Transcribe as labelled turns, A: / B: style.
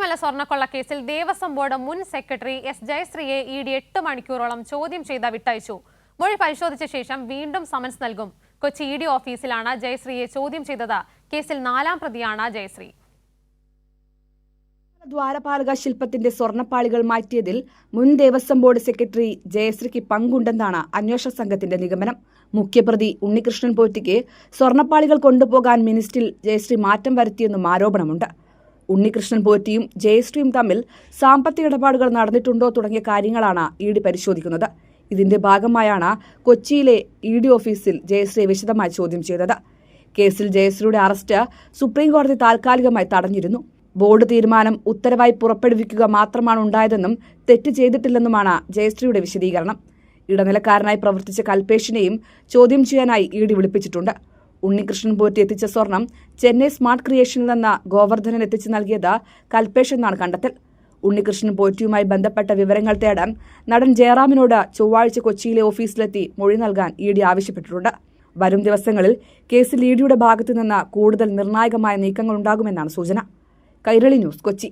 A: Sabarimala സ്വർണ്ണക്കൊള്ളക്കേസിൽ Devaswom board മുൻ secretary S ജയശ്രീയെ ED 8 മണിക്കൂറോളം ചോദ്യം ചെയ്ത് വിട്ടയച്ചു. മൊഴി പരിശോധിച്ച ശേഷം വീണ്ടും സമൻസ് നൽകും. കൊച്ചി ഇഡി ഓഫീസിലാണ് ജയശ്രീയെ ചോദ്യം ചെയ്തത്. കേസിൽ 4ാം പ്രതിയാണ് ജയശ്രീ.
B: ദ്വാരപാലക ശില്പത്തിന്റെ സ്വർണ്ണപ്പാളികൾ മാറ്റിയതിൽ മുൻ ദേവസ്വം ബോർഡ് സെക്രട്ടറി ജയശ്രീക്ക് പങ്കുണ്ടെന്നാണ് അന്വേഷണ സംഘത്തിന്റെ നിഗമനം. മുഖ്യപ്രതി ഉണ്ണികൃഷ്ണൻ പോറ്റിക്ക് സ്വർണ്ണപ്പാളികൾ കൊണ്ടുപോകാൻ മിനിസ്റ്റിൽ ജയശ്രീ മാറ്റം വരുത്തിയെന്നും ആരോപണമുണ്ട്. ഉണ്ണികൃഷ്ണൻ പോറ്റിയും ജയശ്രീയും തമ്മിൽ സാമ്പത്തിക ഇടപാടുകൾ നടന്നിട്ടുണ്ടോ തുടങ്ങിയ കാര്യങ്ങളാണ് ഇഡി പരിശോധിക്കുന്നത്. ഇതിന്റെ ഭാഗമായാണ് കൊച്ചിയിലെ ഇഡി ഓഫീസിൽ ജയശ്രീയെ വിശദമായി ചോദ്യം ചെയ്തത്. കേസിൽ ജയശ്രീയുടെ അറസ്റ്റ് സുപ്രീംകോടതി താൽക്കാലികമായി തടഞ്ഞിരുന്നു. ബോർഡ് തീരുമാനം ഉത്തരവായി പുറപ്പെടുവിക്കുക മാത്രമാണ് ഉണ്ടായതെന്നും തെറ്റ് ചെയ്തിട്ടില്ലെന്നുമാണ് ജയശ്രീയുടെ വിശദീകരണം. ഇടനിലക്കാരനായി പ്രവർത്തിച്ച കൽപേഷിനെയും ചോദ്യം ചെയ്യാനായി ഇഡി വിളിപ്പിച്ചിട്ടുണ്ട്. ഉണ്ണികൃഷ്ണൻ പോറ്റി എത്തിച്ച സ്വർണം ചെന്നൈ സ്മാർട്ട് ക്രിയേഷനിൽ നിന്ന് ഗോവർദ്ധനൻ എത്തിച്ചു നൽകിയത് കൽപേഷ് എന്നാണ് കണ്ടെത്തൽ. ഉണ്ണികൃഷ്ണൻ പോറ്റിയുമായി ബന്ധപ്പെട്ട വിവരങ്ങൾ തേടാൻ നടൻ ജയറാമിനോട് ചൊവ്വാഴ്ച കൊച്ചിയിലെ ഓഫീസിലെത്തി മൊഴി നൽകാൻ ഇഡി ആവശ്യപ്പെട്ടിട്ടുണ്ട്. വരും ദിവസങ്ങളിൽ കേസിൽ ഇഡിയുടെ ഭാഗത്തുനിന്ന് കൂടുതൽ നിർണായകമായ നീക്കങ്ങളുണ്ടാകുമെന്നാണ് സൂചന. കൈരളി ന്യൂസ്, കൊച്ചി.